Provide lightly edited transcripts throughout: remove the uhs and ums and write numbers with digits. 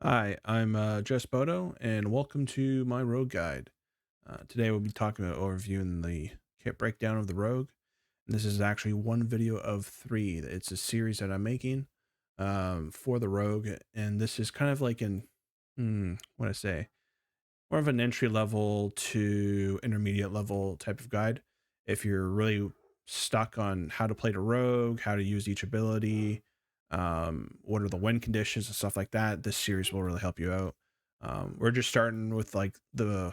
Hi, I'm Jess Bodo, and welcome to my Rogue Guide. Today we'll be talking about overviewing the kit breakdown of the Rogue. And this is actually one video of three. It's a series that I'm making for the Rogue, and this is kind of like what I say, more of an entry level to intermediate level type of guide. If you're really stuck on how to play the rogue, how to use each ability, what are the win conditions and stuff like that, this series will really help you out. We're just starting with like the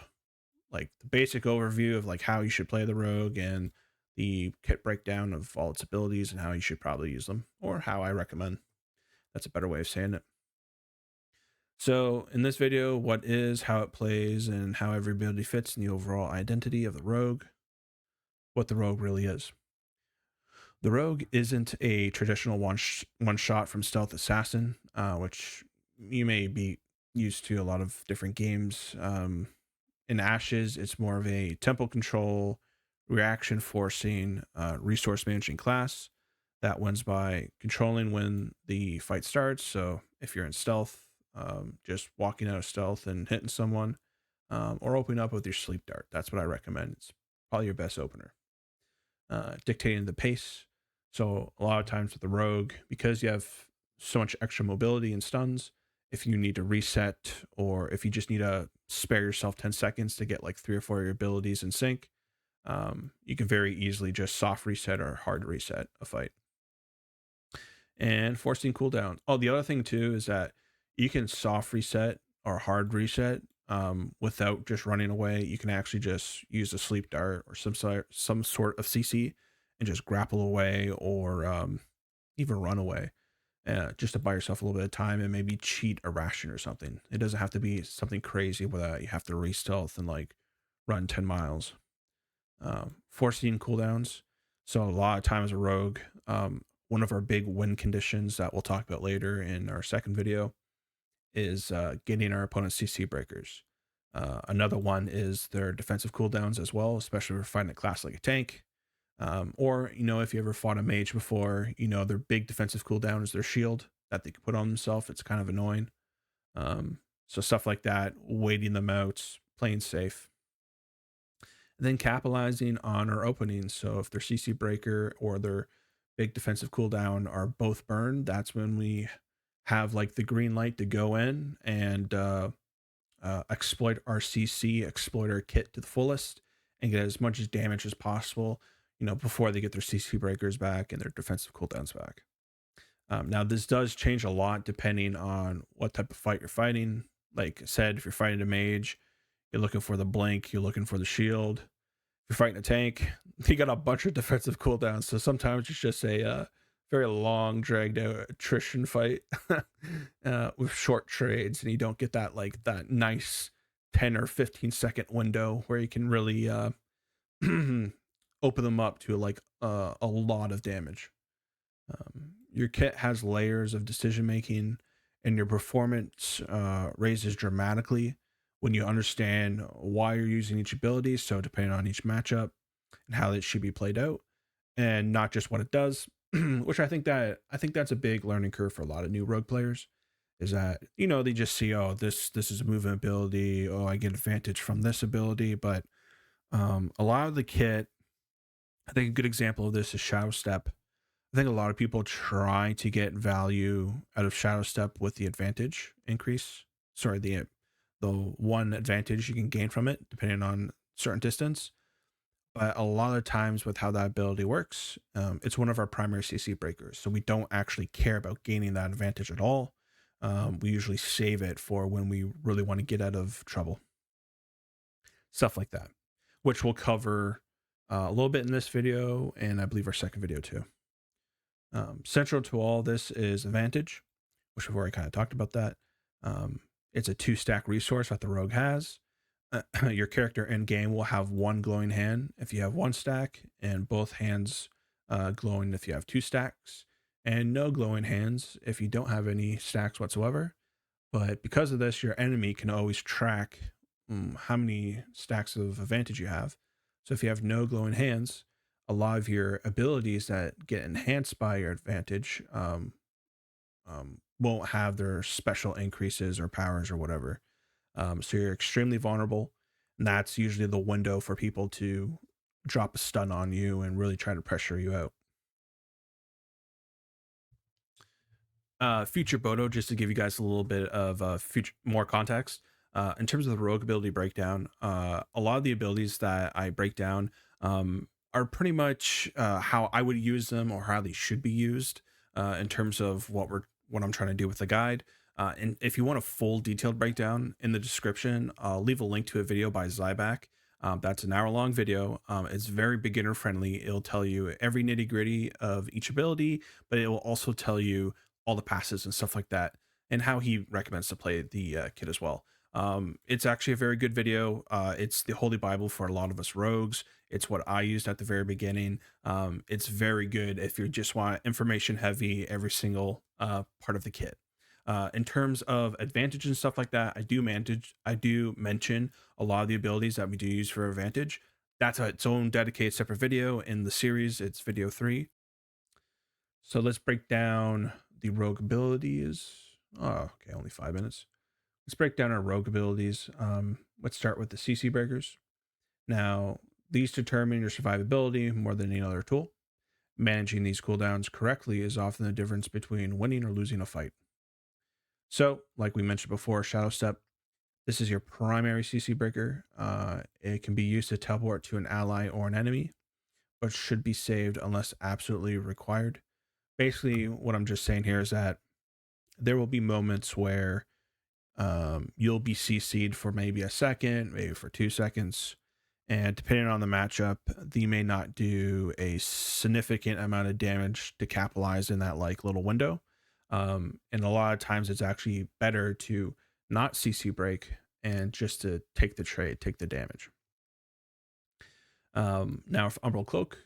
basic overview of like how you should play the rogue and the kit breakdown of all its abilities and how you should probably use them, or how I recommend. That's a better way of saying it. So in this video, what is, how it plays, and how every ability fits in the overall identity of the rogue, what the rogue really is. The rogue isn't a traditional one shot from stealth assassin, which you may be used to a lot of different games. In Ashes, it's more of a tempo control, reaction forcing, resource managing class that wins by controlling when the fight starts. So if you're in stealth, just walking out of stealth and hitting someone, or opening up with your sleep dart. That's what I recommend. It's probably your best opener. Dictating the pace. So a lot of times with the rogue, because you have so much extra mobility and stuns, if you need to reset or if you just need to spare yourself 10 seconds to get like 3 or 4 of your abilities in sync, you can very easily just soft reset or hard reset a fight. And forcing cooldown. Oh, the other thing too is that you can soft reset or hard reset without just running away. You can actually just use a sleep dart or some sort of CC and just grapple away or even run away, just to buy yourself a little bit of time and maybe cheat a ration or something. It doesn't have to be something crazy where you have to re-stealth and like run 10 miles. Forcing cooldowns. So a lot of times a rogue, one of our big win conditions that we'll talk about later in our second video is getting our opponent's CC breakers. Another one is their defensive cooldowns as well, especially if we're fighting a class like a tank. Or, if you ever fought a mage before, their big defensive cooldown is their shield that they can put on themselves. It's kind of annoying. So stuff like that, waiting them out, playing safe. And then capitalizing on our openings. So if their CC breaker or their big defensive cooldown are both burned, that's when we have like the green light to go in and exploit our CC, exploit our kit to the fullest, and get as much damage as possible, before they get their CC breakers back and their defensive cooldowns back. Now, this does change a lot depending on what type of fight you're fighting. Like I said, if you're fighting a mage, you're looking for the blink, you're looking for the shield. If you're fighting a tank, you got a bunch of defensive cooldowns. So sometimes it's just a very long, dragged out attrition fight with short trades, and you don't get that nice 10 or 15-second window where you can really open them up to a lot of damage. Your kit has layers of decision making, and your performance raises dramatically when you understand why you're using each ability. So, depending on each matchup and how it should be played out, and not just what it does, which I think that's a big learning curve for a lot of new rogue players. Is that they just see, oh, this is a movement ability, oh, I get advantage from this ability, but a lot of the kit, I think a good example of this is Shadow Step. I think a lot of people try to get value out of Shadow Step with the advantage increase. Sorry, the one advantage you can gain from it depending on certain distance. But a lot of times with how that ability works, it's one of our primary CC breakers. So we don't actually care about gaining that advantage at all. We usually save it for when we really want to get out of trouble. Stuff like that, which we'll cover a little bit in this video, and I believe our second video too. Central to all this is advantage, which we've already kind of talked about that. It's a 2-stack resource that the rogue has. Your character in game will have one glowing hand if you have 1 stack, and both hands glowing if you have 2 stacks, and no glowing hands if you don't have any stacks whatsoever. But because of this, your enemy can always track how many stacks of advantage you have. So if you have no glowing hands, a lot of your abilities that get enhanced by your advantage won't have their special increases or powers or whatever. So you're extremely vulnerable. And that's usually the window for people to drop a stun on you and really try to pressure you out. Future Bodo, just to give you guys a little bit of future more context. In terms of the rogue ability breakdown, a lot of the abilities that I break down are pretty much how I would use them or how they should be used in terms of what I'm trying to do with the guide. And if you want a full detailed breakdown in the description, I'll leave a link to a video by Zyback. That's an hour long video. It's very beginner friendly. It'll tell you every nitty gritty of each ability, but it will also tell you all the passes and stuff like that, and how he recommends to play the kit as well. It's actually a very good video. It's the holy bible for a lot of us rogues. It's what I used at the very beginning. It's very good if you just want information heavy every single part of the kit. In terms of advantage and stuff like that, I do mention a lot of the abilities that we do use for advantage. That's its own dedicated separate video in the series. It's video 3. So let's break down the rogue abilities. Oh, okay, only 5 minutes. Let's break down our rogue abilities. Let's start with the CC breakers. Now, these determine your survivability more than any other tool. Managing these cooldowns correctly is often the difference between winning or losing a fight. So, like we mentioned before, Shadow Step, this is your primary CC breaker. It can be used to teleport to an ally or an enemy, but should be saved unless absolutely required. Basically, what I'm just saying here is that there will be moments where you'll be CC'd for maybe a second, maybe for 2 seconds. And depending on the matchup, they may not do a significant amount of damage to capitalize in that like little window. And a lot of times it's actually better to not CC break and just to take the trade, take the damage. Now for Umbral Cloak,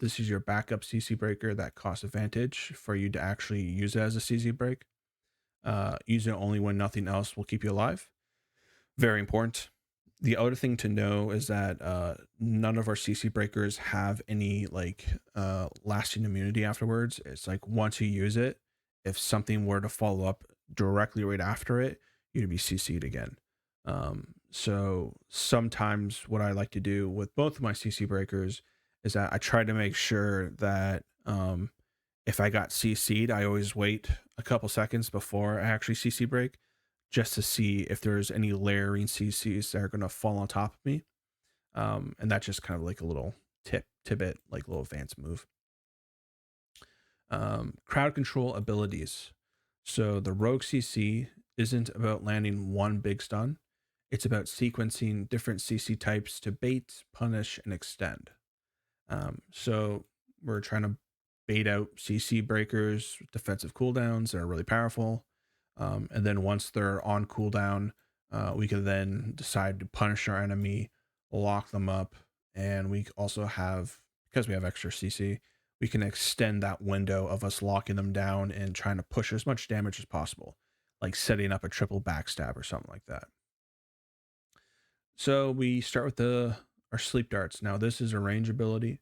this is your backup CC breaker that costs advantage for you to actually use it as a CC break. Use it only when nothing else will keep you alive. Very important. The other thing to know is that none of our CC breakers have any like lasting immunity afterwards. It's like once you use it, if something were to follow up directly right after it, you'd be CC'd again. So sometimes what I like to do with both of my CC breakers is that I try to make sure that if I got CC'd, I always wait a couple seconds before I actually CC break, just to see if there's any layering CCs that are going to fall on top of me. And that's just kind of like a little tidbit, like little advanced move. Crowd control abilities. So the rogue CC isn't about landing one big stun. It's about sequencing different CC types to bait, punish, and extend. So we're trying to bait out CC breakers, defensive cooldowns that are really powerful. And then once they're on cooldown, we can then decide to punish our enemy, lock them up, and we also have, because we have extra CC, we can extend that window of us locking them down and trying to push as much damage as possible, like setting up a triple backstab or something like that. So we start with our sleep darts. Now this is a range ability.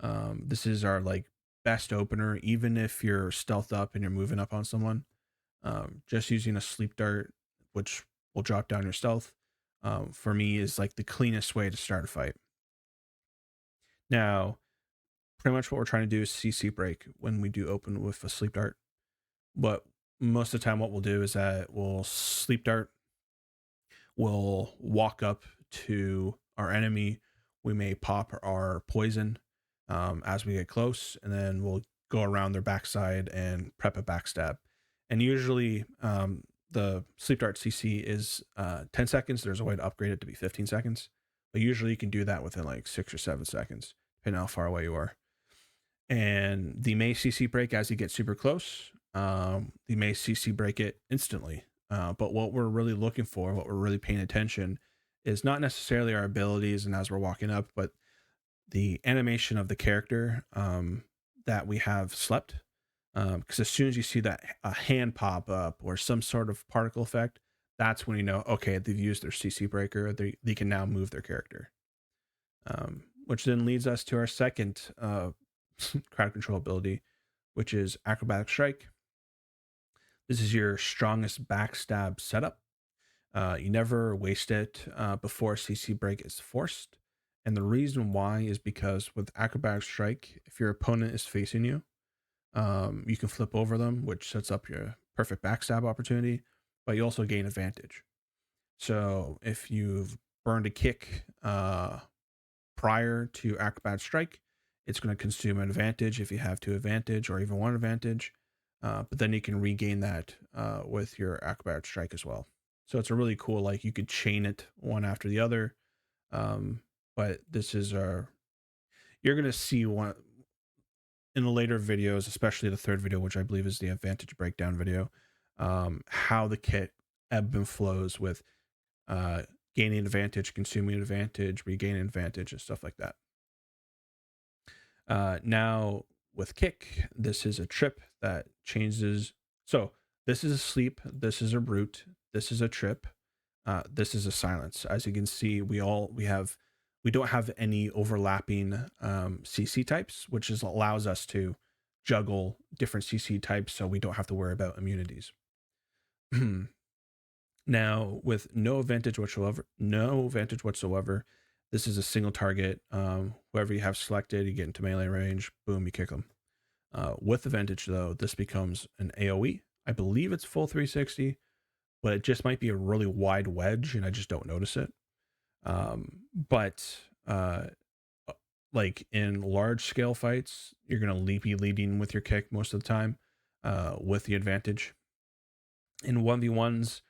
This is our like best opener, even if you're stealth up and you're moving up on someone. Just using a sleep dart, which will drop down your stealth, for me is like the cleanest way to start a fight. Now, pretty much what we're trying to do is CC break when we do open with a sleep dart. But most of the time, what we'll do is that we'll sleep dart, we'll walk up to our enemy, we may pop our poison as we get close, and then we'll go around their backside and prep a backstab. And usually the sleep dart CC is 10 seconds. There's a way to upgrade it to be 15 seconds, but usually you can do that within like 6 or 7 seconds, depending on how far away you are. And the may CC break as you get super close. The may CC break it instantly. But what we're really looking for, what we're really paying attention, is not necessarily our abilities and as we're walking up, but the animation of the character that we have slept. Because as soon as you see that a hand pop up or some sort of particle effect, that's when you know, okay, they've used their CC breaker. They can now move their character. Which then leads us to our second crowd control ability, which is acrobatic strike. This is your strongest backstab setup. You never waste it before CC break is forced. And the reason why is because with acrobatic strike, if your opponent is facing you, you can flip over them, which sets up your perfect backstab opportunity, but you also gain advantage. So if you've burned a kick prior to acrobatic strike, it's going to consume an advantage if you have two advantage or even one advantage. But then you can regain that with your acrobatic strike as well. So it's a really cool, like you could chain it one after the other. Um, but this is you're going to see one in the later videos, especially the third video, which I believe is the advantage breakdown video, how the kit ebb and flows with uh, gaining advantage, consuming advantage, regaining advantage, and stuff like that. Now with kick, this is a trip that changes. So this is a sleep, this is a root, this is a trip, this is a silence. As you can see, we don't have any overlapping CC types, which allows us to juggle different CC types, so we don't have to worry about immunities. Now with no advantage whatsoever, this is a single target. Whoever you have selected, you get into melee range, boom, you kick them. With advantage though, this becomes an AoE. I believe it's full 360, but it just might be a really wide wedge and I just don't notice it. But like in large scale fights, you're gonna be leading with your kick most of the time, with the advantage. In 1v1s,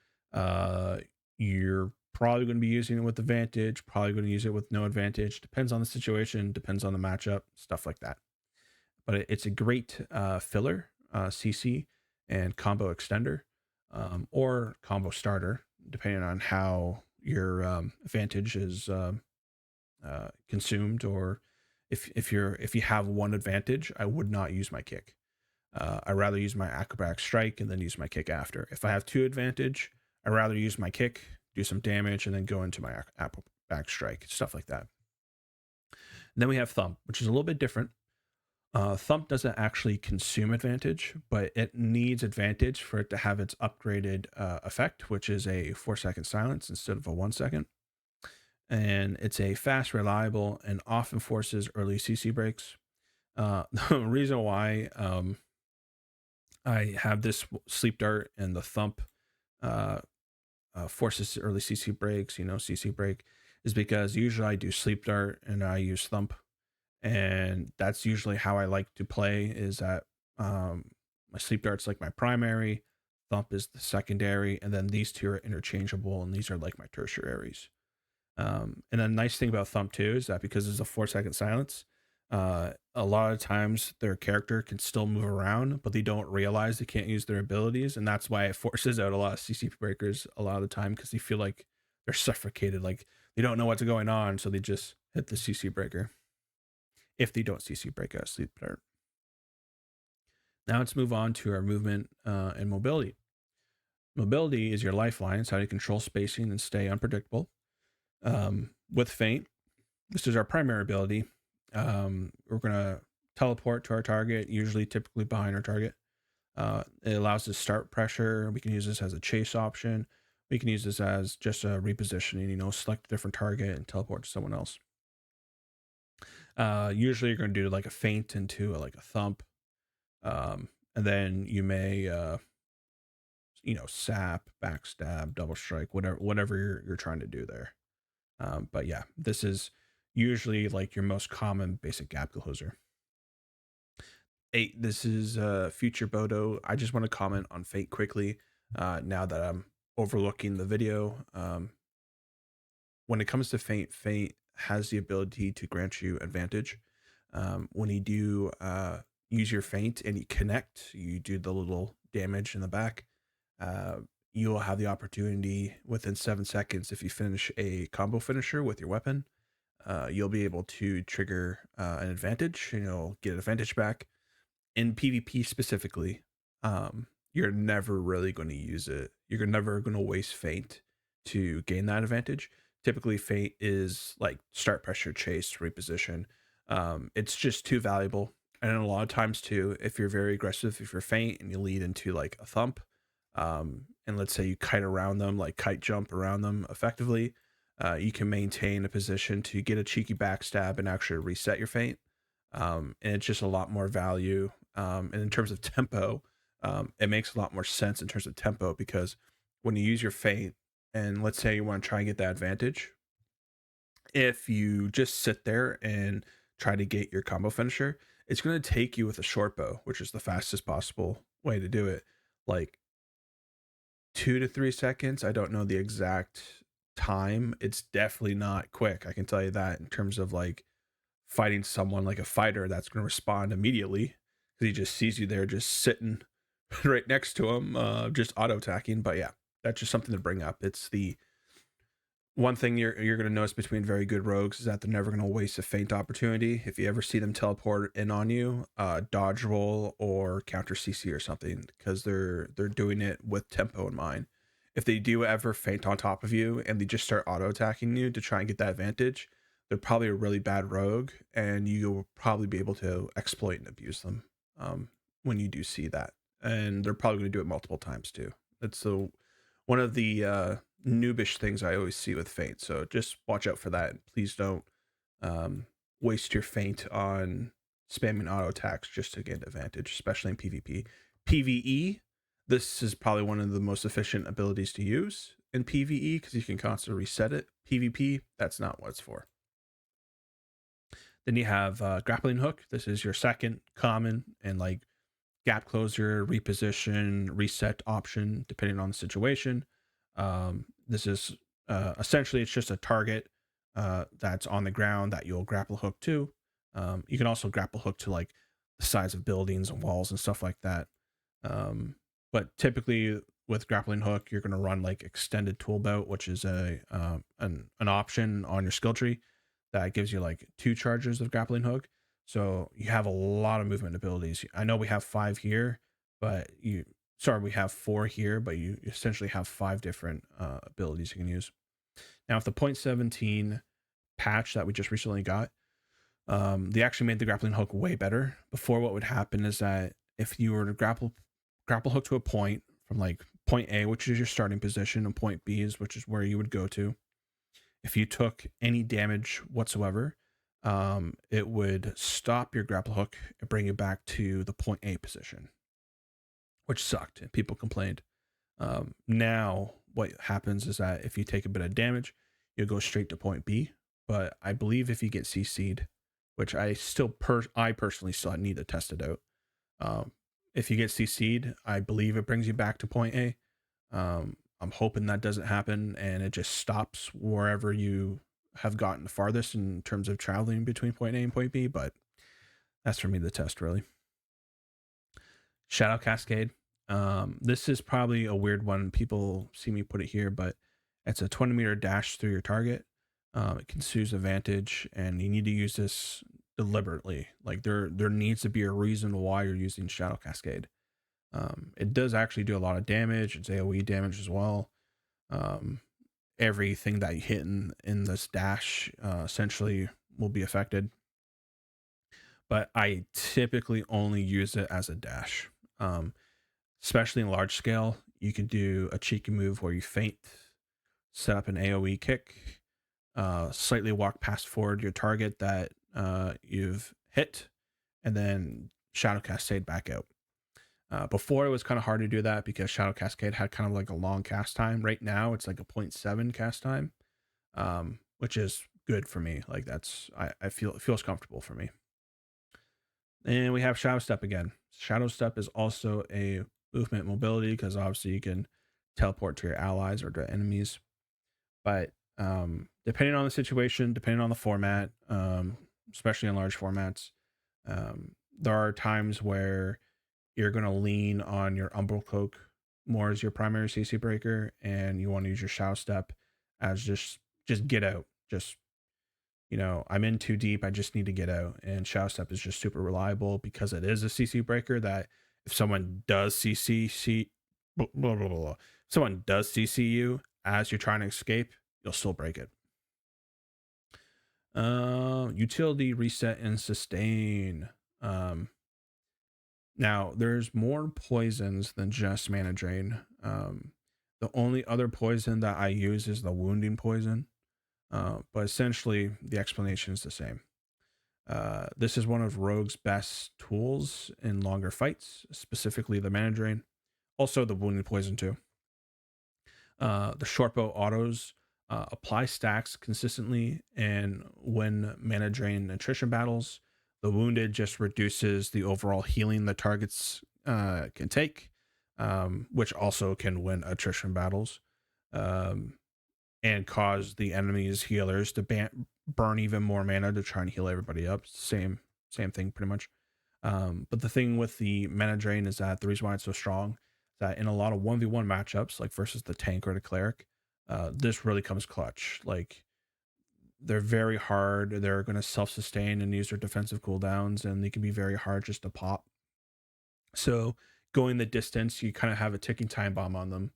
you're probably going to be using it with advantage, probably going to use it with no advantage. Depends on the situation, depends on the matchup, stuff like that. But it's a great filler, CC, and combo extender, or combo starter, depending on how your advantage is consumed. Or if you have one advantage, I would not use my kick. I'd rather use my acrobatic strike and then use my kick after. If I have two advantage, I'd rather use my kick, do some damage, and then go into my acrobatic strike, stuff like that. And then we have thump, which is a little bit different. Thump doesn't actually consume advantage, but it needs advantage for it to have its upgraded effect, which is a 4-second silence instead of a 1 second. And it's a fast, reliable, and often forces early CC breaks. The reason why I have this sleep dart and the thump forces early CC breaks, CC break, is because usually I do sleep dart and I use thump. And that's usually how I like to play, is that my sleep dart's like my primary, thump is the secondary, and then these two are interchangeable, and these are like my tertiaries. And the nice thing about thump too is that because it's a 4-second silence, a lot of times their character can still move around, but they don't realize they can't use their abilities, and that's why it forces out a lot of CC breakers a lot of the time, because they feel like they're suffocated, like they don't know what's going on, so they just hit the CC breaker if they don't CC break out sleep dart. Now let's move on to our movement and mobility. Mobility is your lifeline. It's how you control spacing and stay unpredictable. With feint, this is our primary ability. We're gonna teleport to our target, usually typically behind our target. It allows us to start pressure. We can use this as a chase option. We can use this as just a repositioning, select a different target and teleport to someone else. Usually you're going to do like a feint into like a thump. And then you may, sap, backstab, double strike, whatever you're trying to do there. But yeah, this is usually like your most common basic gap closer. 8, this is future Bodo. I just want to comment on feint quickly now that I'm overlooking the video. When it comes to feint has the ability to grant you advantage. When you do use your feint and you connect, you do the little damage in the back, you will have the opportunity within 7 seconds, if you finish a combo finisher with your weapon, you'll be able to trigger an advantage, get an advantage back. In PvP specifically, you're never really going to use it. You're never going to waste feint to gain that advantage. Typically, feint is like start pressure, chase, reposition. It's just too valuable. And a lot of times too, if you're very aggressive, if you're feint and you lead into like a thump, and let's say you kite around them, like kite jump around them effectively, you can maintain a position to get a cheeky backstab and actually reset your feint. And it's just a lot more value. And in terms of tempo, it makes a lot more sense in terms of tempo because when you use your feint, and let's say you want to try and get that advantage, if you just sit there and try to get your combo finisher, it's going to take you with a short bow, which is the fastest possible way to do it, like 2 to 3 seconds. I don't know the exact time. It's definitely not quick. I can tell you that in terms of like fighting someone like a fighter that's going to respond immediately because he just sees you there just sitting right next to him, just auto attacking. But yeah, that's just something to bring up. It's the one thing you're going to notice between very good rogues is that they're never going to waste a feint opportunity. If you ever see them teleport in on you, dodge roll or counter CC or something, because they're doing it with tempo in mind. If they do ever feint on top of you and they just start auto attacking you to try and get that advantage, they're probably a really bad rogue, and you'll probably be able to exploit and abuse them when you do see that. And they're probably going to do it multiple times too. It's the one of the noobish things I always see with feint. So just watch out for that. Please don't um, waste your feint on spamming auto attacks just to get advantage, especially in PvP. PvE, this is probably one of the most efficient abilities to use in PvE because you can constantly reset it. PvP, that's not what it's for. Then you have grappling hook. This is your second common and like gap closer, reposition, reset option, depending on the situation. This is essentially it's just a target that's on the ground that you'll grapple hook to. You can also grapple hook to like the sides of buildings and walls and stuff like that. But typically with grappling hook, you're going to run like extended tool belt, which is an option on your skill tree that gives you like 2 charges of grappling hook. So you have a lot of movement abilities. I know we have 5 here, but we have 4 here, but you essentially have 5 different abilities you can use. Now, with the 0.17 patch that we just recently got, they actually made the grappling hook way better. Before, what would happen is that if you were to grapple hook to a point from like point A, which is your starting position, and point B is which is where you would go to, if you took any damage whatsoever, it would stop your grapple hook and bring you back to the point A position, which sucked and people complained. Now, what happens is that if you take a bit of damage, you'll go straight to point B. But I believe if you get CC'd, which I personally still need to test it out. If you get CC'd, I believe it brings you back to point A. I'm hoping that doesn't happen and it just stops wherever you have gotten the farthest in terms of traveling between point A and point B, but that's for me to test really. Shadow Cascade. This is probably a weird one. People see me put it here, but it's a 20-meter dash through your target. It consumes advantage, and you need to use this deliberately. Like there needs to be a reason why you're using Shadow Cascade. It does actually do a lot of damage. It's AoE damage as well. Everything that you hit in this dash essentially will be affected. But I typically only use it as a dash. Especially in large scale, you can do a cheeky move where you feint, set up an AoE kick, slightly walk past forward your target that you've hit, and then Shadow Cascade back out. Before it was kind of hard to do that because Shadow Cascade had kind of like a long cast time. Right now it's like a 0.7 cast time, which is good for me. Like I feel it feels comfortable for me. And we have Shadow Step again. Shadow Step is also a movement mobility because obviously you can teleport to your allies or to enemies. But depending on the situation, depending on the format, especially in large formats, there are times where you're going to lean on your Umbral Cloak more as your primary CC breaker, and you want to use your Shadow Step as just get out. Just, I'm in too deep. I just need to get out. And Shadow Step is just super reliable because it is a CC breaker that if someone does blah, blah, blah, blah, if someone does CC you as you're trying to escape, you'll still break it. Utility, reset, and sustain. Now, there's more poisons than just mana drain. The only other poison that I use is the wounding poison, but essentially the explanation is the same. This is one of Rogue's best tools in longer fights, specifically the mana drain, also the wounding poison too. The shortbow autos apply stacks consistently, and when mana drain attrition battles, the wounded just reduces the overall healing the targets can take, which also can win attrition battles, um, and cause the enemy's healers to burn even more mana to try and heal everybody up. Same thing, pretty much. But the thing with the mana drain is that the reason why it's so strong is that in a lot of 1v1 matchups, like versus the tank or the cleric, this really comes clutch. Like, they're very hard. They're going to self-sustain and use their defensive cooldowns, and they can be very hard just to pop. So going the distance, you kind of have a ticking time bomb on them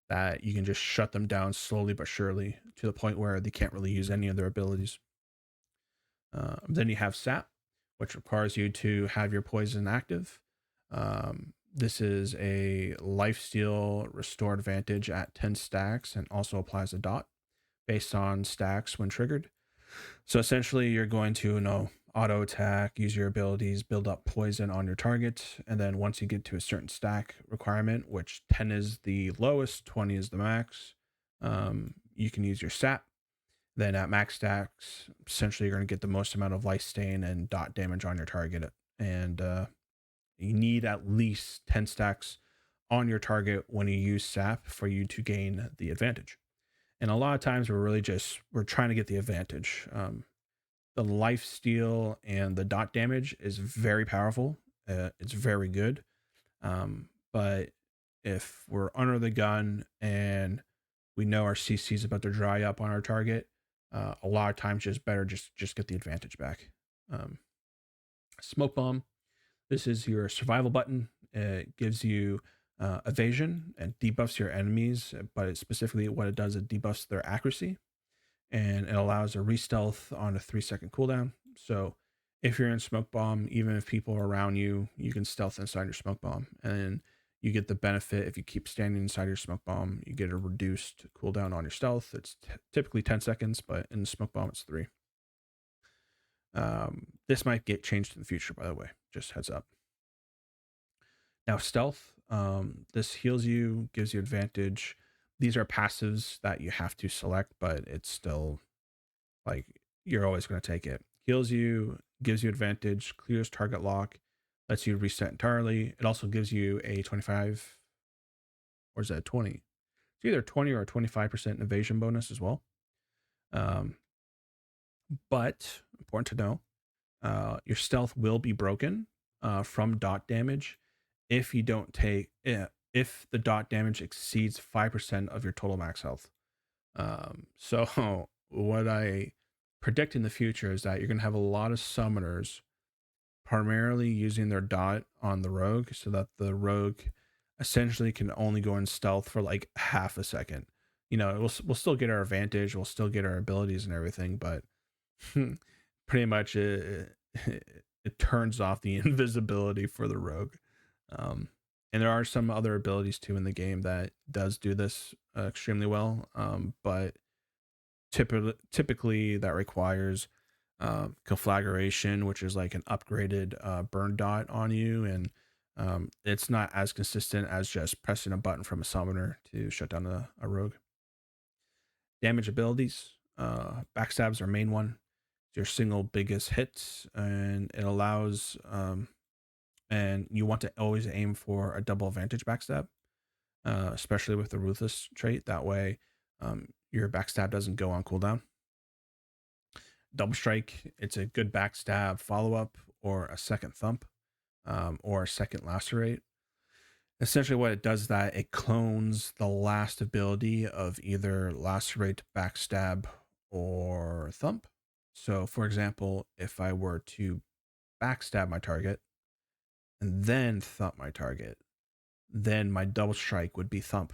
that you can just shut them down slowly but surely to the point where they can't really use any of their abilities. Then you have sap, which requires you to have your poison active. This is a lifesteal restore advantage at 10 stacks and also applies a dot based on stacks when triggered. So essentially, you're going to, auto attack, use your abilities, build up poison on your target, and then once you get to a certain stack requirement, which 10 is the lowest, 20 is the max, you can use your sap. Then at max stacks, essentially, you're going to get the most amount of life stain and dot damage on your target, and you need at least 10 stacks on your target when you use sap for you to gain the advantage. And a lot of times we're trying to get the advantage. The life steal and the dot damage is very powerful. It's very good. But if we're under the gun and we know our CC is about to dry up on our target, a lot of times just better just get the advantage back. Smoke bomb. This is your survival button. It gives you evasion and debuffs your enemies, but specifically what it does, it debuffs their accuracy, and it allows a re-stealth on a 3-second cooldown. So if you're in smoke bomb, even if people are around you, you can stealth inside your smoke bomb, and you get the benefit if you keep standing inside your smoke bomb. You get a reduced cooldown on your stealth. It's typically 10 seconds, but in the smoke bomb, it's 3. This might get changed in the future, by the way, just heads up. Now, stealth, this heals you, gives you advantage. These are passives that you have to select, but it's still like you're always going to take it. Heals you, gives you advantage, clears target lock, lets you reset entirely. It also gives you a 25, or is that 20? It's either 20 or a 25% evasion bonus as well. But important to know, your stealth will be broken from dot damage if you don't take if the dot damage exceeds 5% of your total max health. So what I predict in the future is that you're going to have a lot of summoners primarily using their dot on the rogue, so that the rogue essentially can only go in stealth for like half a second. We'll still get our advantage, we'll still get our abilities and everything, but pretty much it turns off the invisibility for the rogue. And there are some other abilities too in the game that does do this extremely well, but typically that requires conflagration, which is like an upgraded burn dot on you, and it's not as consistent as just pressing a button from a summoner to shut down a rogue. Damage abilities, backstab's our main one. It's your single biggest hits, and it allows and you want to always aim for a double advantage backstab, especially with the ruthless trait. That way your backstab doesn't go on cooldown. Double strike, it's a good backstab follow-up or a second thump, or a second lacerate. Essentially what it does is that it clones the last ability of either lacerate, backstab, or thump. So for example, if I were to backstab my target and then thump my target, then my double strike would be thump.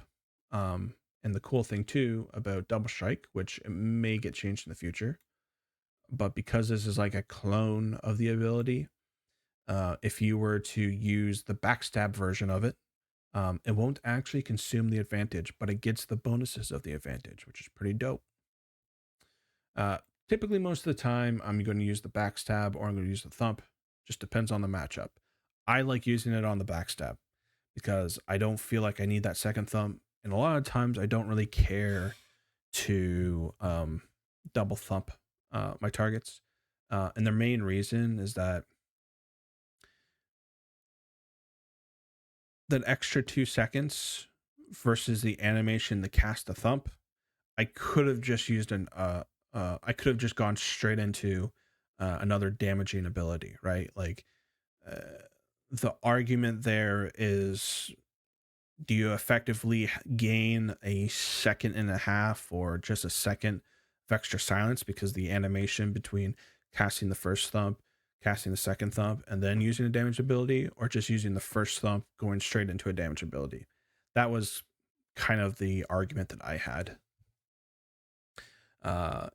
And the cool thing too about double strike, which may get changed in the future, but because this is like a clone of the ability, If you were to use the backstab version of it, it won't actually consume the advantage, but it gets the bonuses of the advantage, which is pretty dope. Uh, Typically, most of the time, I'm going to use the backstab or I'm going to use the thump. Just depends on the matchup. I like using it on the backstab because I don't feel like I need that second thump. And a lot of times, I don't really care to double thump my targets. And their main reason is that that extra 2 seconds versus the animation to cast the thump, I could have just used I could have just gone straight into another damaging ability, right? Like uh, the argument there is, do you effectively gain a second and a half or just a second of extra silence because the animation between casting the first thump, casting the second thump, and then using a damage ability, or just using the first thump going straight into a damage ability? That was kind of the argument that I had.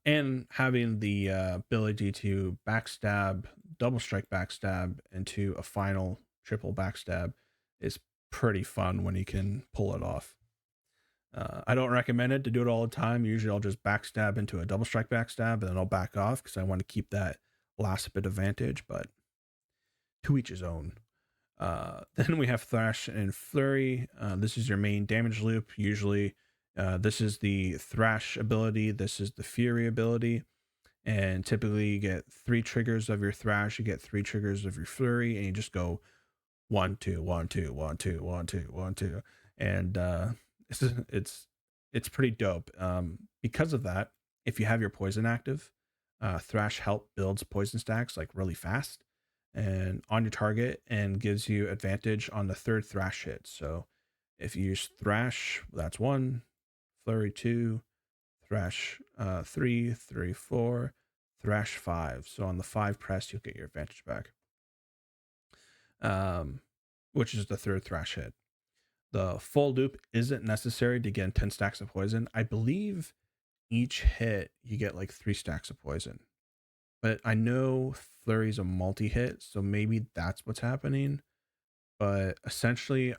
And having the ability to backstab, double strike backstab into a final triple backstab is pretty fun when you can pull it off. I don't recommend it to do it all the time. Usually I'll just backstab into a double strike backstab and then I'll back off because I want to keep that last bit advantage, but to each his own. Then we have Thrash and Flurry. This is your main damage loop. Usually, this is the Thrash ability. This is the Fury ability. And typically, you get 3 triggers of your Thrash. You get 3 triggers of your Flurry, and you just go 1, 2, 1, 2, 1, 2, 1, 2, 1, 2, and it's it's pretty dope. Because of that, if you have your poison active, Thrash help builds poison stacks like really fast and on your target and gives you advantage on the third Thrash hit. So if you use Thrash, that's 1, Flurry 2, Thrash 3, 3, 4, Thrash 5. So on the 5 press, you'll get your advantage back, which is the third Thrash hit. The full loop isn't necessary to get 10 stacks of poison. I believe each hit you get like 3 stacks of poison. But I know Flurry's a multi-hit, so maybe that's what's happening. But essentially,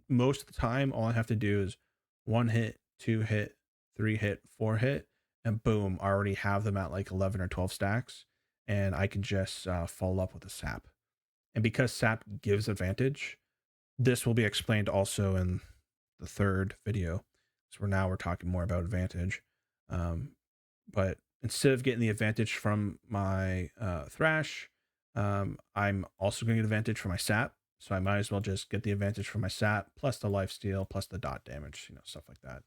most of the time, all I have to do is 1 hit, 2 hit, 3 hit, 4 hit, and boom, I already have them at like 11 or 12 stacks, and I can just follow up with a sap. And because sap gives advantage, this will be explained also in the third video. So we're talking more about advantage. But instead of getting the advantage from my Thrash, I'm also going to get advantage from my sap. So I might as well just get the advantage from my sap plus the lifesteal plus the dot damage, stuff like that.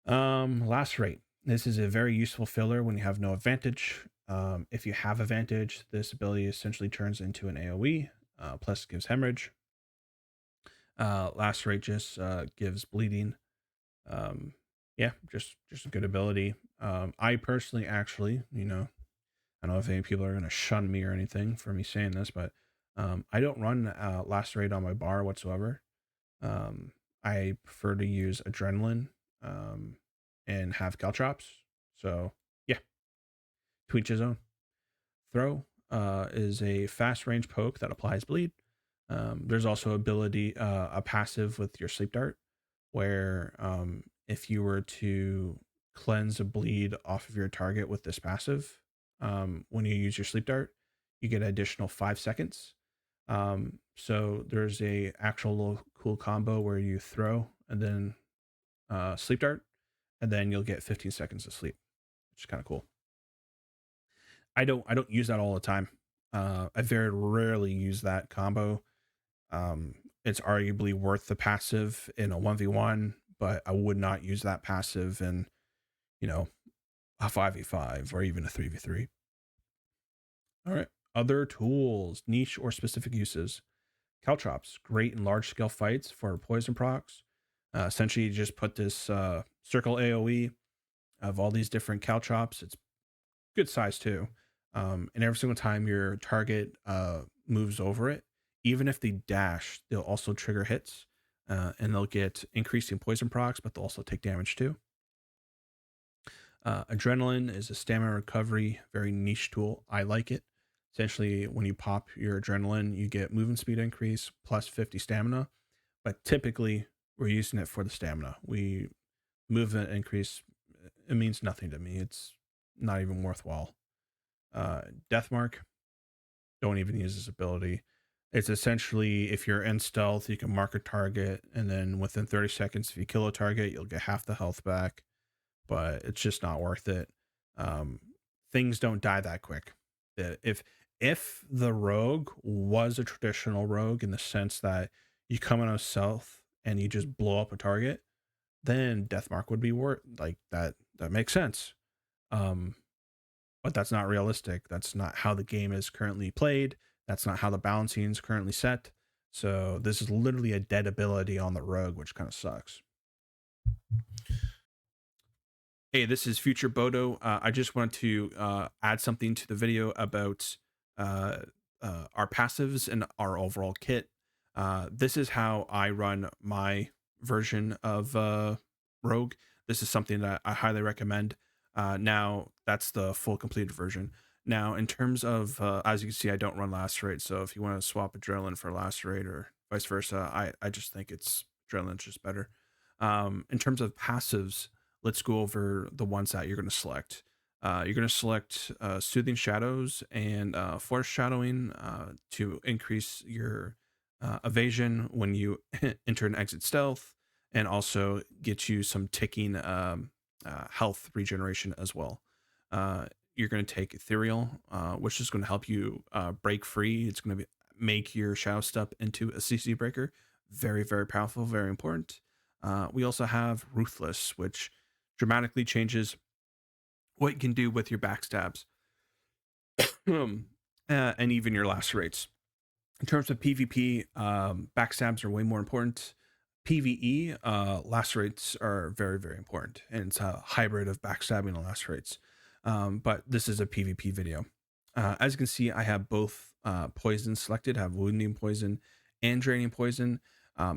Lacerate. This is a very useful filler when you have no advantage. If you have advantage, this ability essentially turns into an AoE, plus gives hemorrhage. Lacerate just gives bleeding. Yeah, just a good ability. I personally actually, I don't know if any people are going to shun me or anything for me saying this, but I don't run Lacerate on my bar whatsoever. I prefer to use Adrenaline and have Caltrops. So yeah, to each his own. Throw is a fast range poke that applies bleed. There's also a passive with your sleep dart, where if you were to cleanse a bleed off of your target with this passive, when you use your sleep dart, you get an additional 5 seconds. So there's a actual little cool combo where you throw and then sleep dart, and then you'll get 15 seconds of sleep, which is kind of cool. I don't use that all the time. I very rarely use that combo. It's arguably worth the passive in a 1v1, but I would not use that passive in, a 5v5 or even a 3v3. All right. Other tools, niche or specific uses. Caltrops, great in large scale fights for poison procs. Essentially, you just put this circle AoE of all these different caltrops. It's good size too. And every single time your target moves over it, even if they dash, they'll also trigger hits, and they'll get increasing poison procs, but they'll also take damage too. Adrenaline is a stamina recovery, very niche tool. I like it. Essentially, when you pop your adrenaline, you get movement speed increase plus 50 stamina. But typically, we're using it for the stamina. We movement increase, it means nothing to me. It's not even worthwhile. Deathmark, don't even use this ability. It's essentially if you're in stealth, you can mark a target, and then within 30 seconds, if you kill a target, you'll get half the health back. But it's just not worth it. Um, Things don't die that quick. If the rogue was a traditional rogue in the sense that you come in a stealth and you just blow up a target, then Deathmark would be worth like that. That makes sense. Um, but that's not realistic. That's not how the game is currently played. That's not how the balancing is currently set. So this is literally a dead ability on the rogue, which kind of sucks. Hey, this is Future Bodo. I just wanted to add something to the video about uh, our passives and our overall kit. This is how I run my version of Rogue. This is something that I highly recommend. Now, that's the full completed version. Now, in terms of, as you can see, I don't run Lacerate. So if you want to swap Adrenaline for Lacerate or vice versa, I just think it's Adrenaline's just better. In terms of passives, let's go over the ones that you're going to select. You're going to select Soothing Shadows and Force Shadowing to increase your evasion when you enter and exit stealth, and also get you some ticking health regeneration as well. You're going to take Ethereal, which is going to help you break free. It's going to make your Shadow Step into a CC breaker. Very, very powerful, very important. We also have Ruthless, which dramatically changes what you can do with your backstabs and even your lacerates. In terms of PvP, backstabs are way more important. PvE, lacerates are very, very important, and it's a hybrid of backstabbing and lacerates. But this is a PvP video. As you can see, I have both poisons selected. I have wounding poison and draining poison.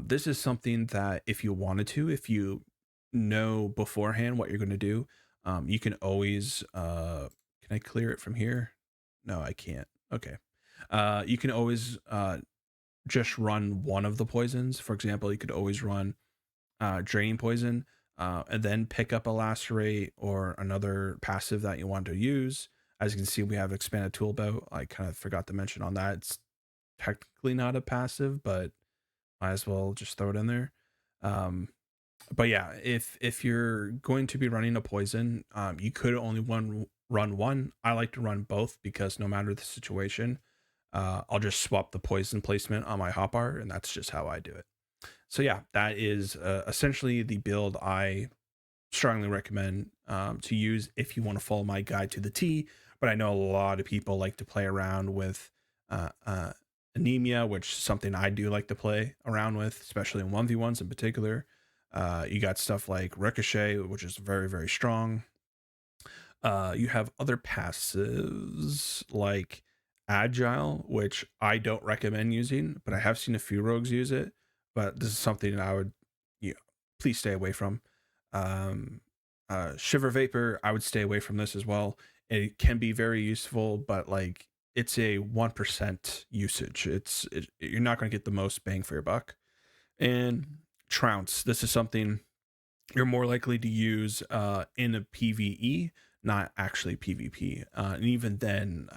This is something that if you wanted to, if you know beforehand what you're going to do, you can always can I clear it from here? No, I can't. Okay. You can always just run one of the poisons. For example, you could always run draining poison and then pick up a lacerate or another passive that you want to use. As you can see, we have expanded tool belt. I kind of forgot to mention on that. It's technically not a passive, but might as well just throw it in there. But yeah, if you're going to be running a poison, you could only run one. I like to run both because no matter the situation, I'll just swap the poison placement on my hotbar, and that's just how I do it. So yeah, that is essentially the build I strongly recommend to use if you want to follow my guide to the T. But I know a lot of people like to play around with anemia, which is something I do like to play around with, especially in 1v1s in particular. You got stuff like Ricochet, which is very, very strong. You have other passives like Agile, which I don't recommend using, but I have seen a few rogues use it. But this is something I would, please stay away from. Shiver Vapor, I would stay away from this as well. It can be very useful, but like it's a 1% usage. You're not going to get the most bang for your buck. And Trounce, this is something you're more likely to use in a PvE, not actually PvP. And even then,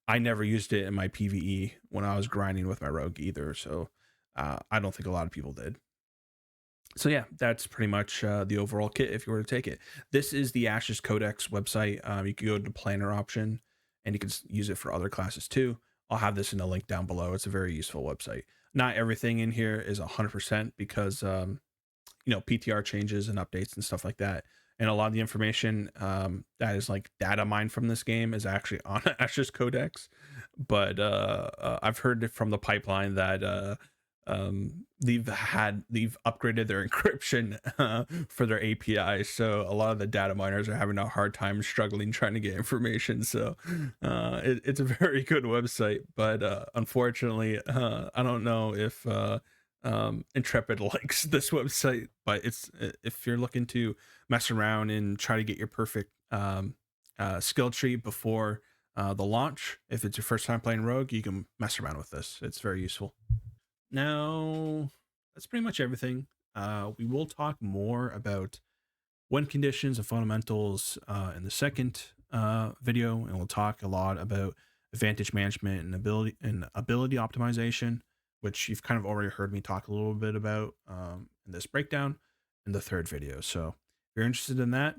I never used it in my PvE when I was grinding with my rogue either. So I don't think a lot of people did. So yeah, that's pretty much the overall kit if you were to take it. This is the Ashes Codex website. You can go to the planner option and you can use it for other classes too. I'll have this in a link down below. It's a very useful website. Not everything in here is 100% because PTR changes and updates and stuff like that, and a lot of the information that is like data mined from this game is actually on Ashes Codex. But I've heard from the pipeline that they've upgraded their encryption for their API, so a lot of the data miners are having a hard time struggling trying to get information. So it's a very good website, but unfortunately I don't know if Intrepid likes this website. But it's, if you're looking to mess around and try to get your perfect skill tree before The launch, if it's your first time playing Rogue, you can mess around with this. It's very useful. Now, that's pretty much everything. We will talk more about win conditions and fundamentals in the second video, and we'll talk a lot about advantage management and ability optimization, which you've kind of already heard me talk a little bit about in this breakdown in the third video. So if you're interested in that,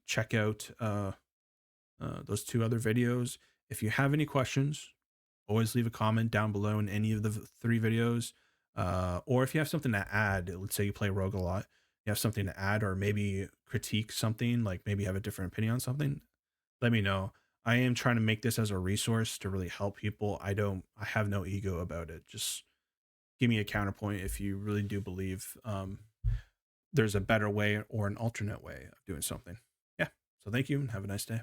check out those two other videos. If you have any questions, always leave a comment down below in any of the three videos. Or if you have something to add, let's say you play Rogue a lot, you have something to add, or maybe critique something, like maybe have a different opinion on something, let me know. I am trying to make this as a resource to really help people. I have no ego about it. Just give me a counterpoint if you really do believe there's a better way or an alternate way of doing something. Yeah. So thank you and have a nice day.